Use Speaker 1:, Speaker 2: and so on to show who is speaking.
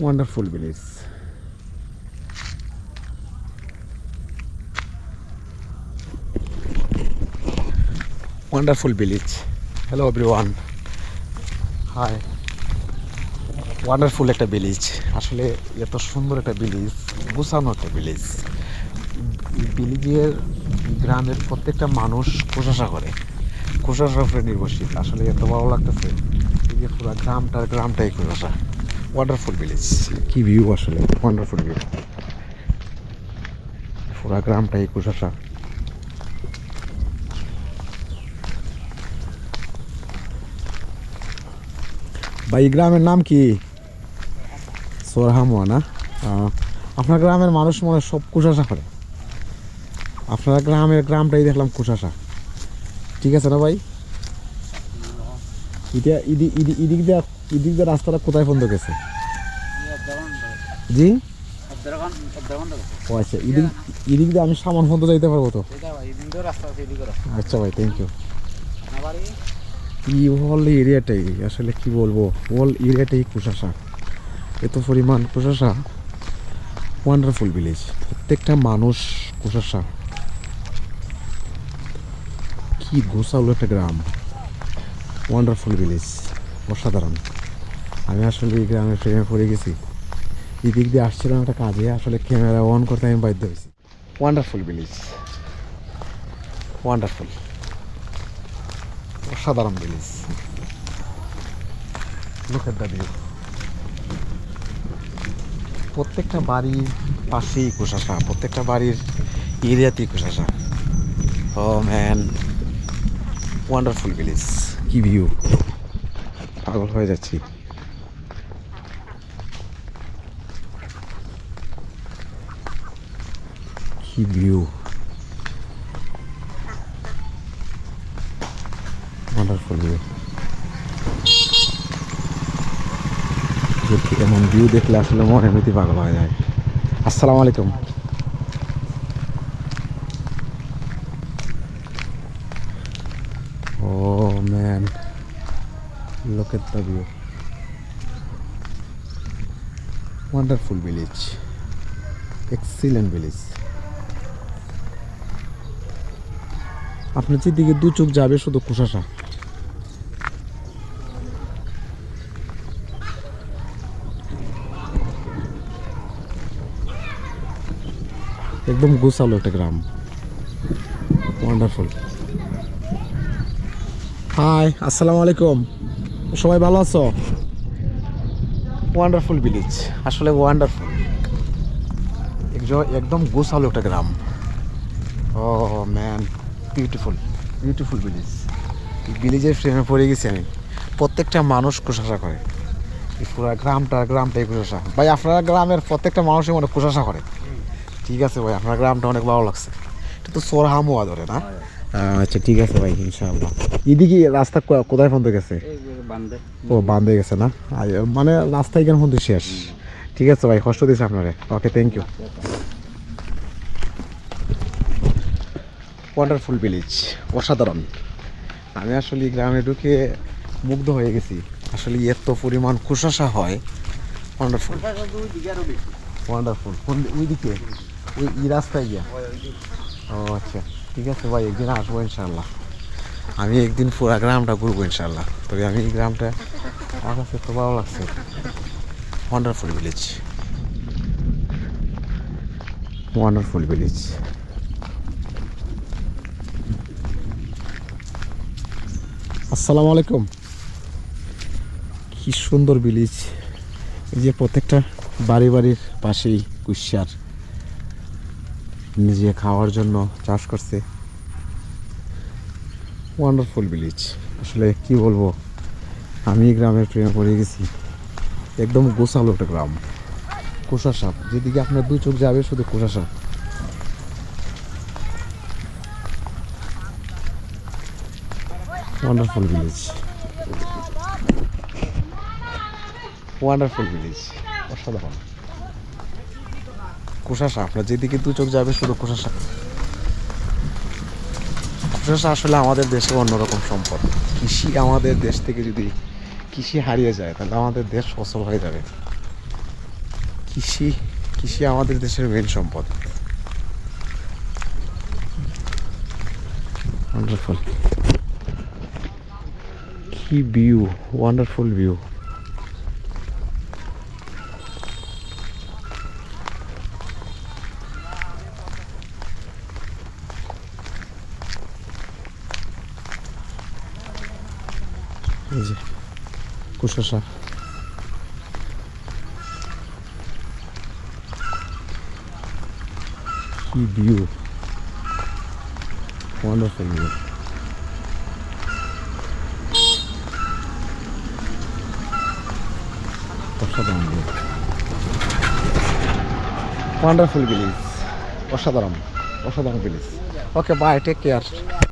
Speaker 1: Wonderful village. Wonderful village. Hello everyone. Hi. Wonderful একটা village. আসলে এত সুন্দর একটা ভিলেজ, গোছানো একটা ভিলেজ। ভিলেজের গ্রামের প্রত্যেকটা মানুষ কোষাশা করে, কোষাশার উপরে নির্ভরশীল। আসলে এত ভালো লাগতেছে, এই যে পুরো গ্রামটাই কোষাশা। ওয়ান্ডারফুল ভিলেজ, কি ভিউ আসলে, ওয়ান্ডারফুল ভিউ। পুরো গ্রামটাই কোষাশা। ভাই গ্রামের নাম কি? সোরহামোয়া না? আপনার গ্রামের মানুষ মনে হয় সব কুশাশা করে। আপনার গ্রামটাই দেখলাম কুশাশা। ঠিক আছে না ভাই? এটা এদিক দিয়ে রাস্তাটা কোথায় বন্ধ গেছে? জি, ও আচ্ছা, এদিক দিয়ে আমি সামান বন্ধ যাইতে পারবো তো? আচ্ছা ভাই, থ্যাংক ইউ। এই হোল এরিয়াটাই আসলে কি বলবো, হোল এরিয়াটাই কুশাশা, এত পরিমাণ কুশাশা। ওয়ান্ডারফুল ভিলেজ, প্রত্যেকটা মানুষ কুশাশা। কি গোছালো একটা গ্রাম, ওয়ান্ডারফুল ভিলেজ, অসাধারণ। আমি আসলে এই গ্রামের প্রেমে পড়ে গেছি। এদিক দিয়ে আসছিলাম একটা কাজে, আসলে ক্যামেরা অন করতে আমি বাধ্য হয়েছি। ওয়ান্ডারফুল ভিলেজ, ওয়ান্ডারফুল, অসাধারণ village. Look at the view. প্রত্যেকটা বাড়ির পাশেই কুশাশা, প্রত্যেকটা বাড়ির এরিয়াতেই কুশাশা। ও ম্যান, ওয়ান্ডারফুল ভিলেজ, কি ভিউ, পাগল হয়ে যাচ্ছি। কি ভিউ, ওয়ান্ডারফুল ভিউ। এমন ভিউ দেখলে আসলে মন এমনিতেই পাগল হয়ে যায়। আসসালামু আলাইকুম। Oh man, look at the view. Wonderful village, excellent village. আপনার যেদিকে দু চোখ যাবে শুধু কুশাশা। একদম গোছালো একটা গ্রাম, ওয়ান্ডারফুল। হাই, আসসালামু আলাইকুম, সবাই ভালো আছো? ওয়ান্ডারফুল ভিলেজ, আসলে ওয়ান্ডারফুল, একদম গোছালো একটা গ্রাম। ও ম্যান, বিউটিফুল, বিউটিফুল ভিলেজ। এই ভিলেজের ফ্রেমে পড়ে গেছি আমি। প্রত্যেকটা মানুষ কুশাশা করে, এই পুরো গ্রামটাই কুশাশা। ভাই আপনারা গ্রামের প্রত্যেকটা মানুষই মনে কুশাশা করে। ঠিক আছে ভাই, আপনার গ্রামটা অনেক ভালো লাগছে। এটা তো সোরহামোয়া ধরে না? আচ্ছা ঠিক আছে ভাই, ইনশাআল্লাহ। এদিকে রাস্তা কোথায় পর্যন্ত গেছে? ও বান্ধে গেছে না, মানে রাস্তা এখানে পর্যন্ত শেষ। ঠিক আছে ভাই, কষ্ট দিয়েছে আপনারে। ওকে, থ্যাংক ইউ। ওয়ান্ডারফুল ভিলেজ, অসাধারণ। আমি আসলে গ্রামে ঢুকে মুগ্ধ হয়ে গেছি। আসলে এত পরিমাণ কুশাশা হয়। Wonderful, wonderful. ওইদিকে ওই রাস্তায় গিয়া? ও আচ্ছা, ঠিক আছে ভাই, একদিন আসবো ইনশাল্লাহ। আমি একদিন পুরা গ্রামটা ঘুরবো ইনশাল্লাহ। তবে আমি এই গ্রামটা, আমার কাছে তো ভালো লাগছে। Wonderful village, wonderful village. আসসালামু আলাইকুম। কি সুন্দর ভিলেজ। এই যে প্রত্যেকটা বাড়ির পাশেই কুশার, নিজে খাওয়ার জন্য চাষ করছে। ওয়ান্ডারফুল ভিলেজ, আসলে কি বলবো, আমি গ্রামের প্রেমে পড়ে গেছি। একদম গোছালো একটা গ্রাম, কুশাশা। যেদিকে আপনার দু চোখ যাবে শুধু কুশাশা। ওয়ান্ডারফুল ভিলেজ, ওয়ান্ডারফুল ভিলেজ, অসাধারণ। কুশাশা, আপনার যেদিকে দু চোখ যাবে শুধু কুশাশা। কুশাশা আসলে আমাদের দেশের অন্যরকম সম্পদ। কৃষি, আমাদের দেশ থেকে যদি কৃষি হারিয়ে যায় তাহলে আমাদের দেশ অচল হয়ে যাবে। কৃষি কৃষি আমাদের দেশের মেন সম্পদ। ওয়ান্ডারফুল, কি ভিউ, ওয়ান্ডারফুল ভিউ। এই যে কুশাসা, কি ভিউ, ওয়ান্ডারফুল ভিউ। অসাধারণ ভিউ, ওয়ান্ডারফুল ভিলেজ, অসাধারণ অসাধারণ village. Okay bye, take care.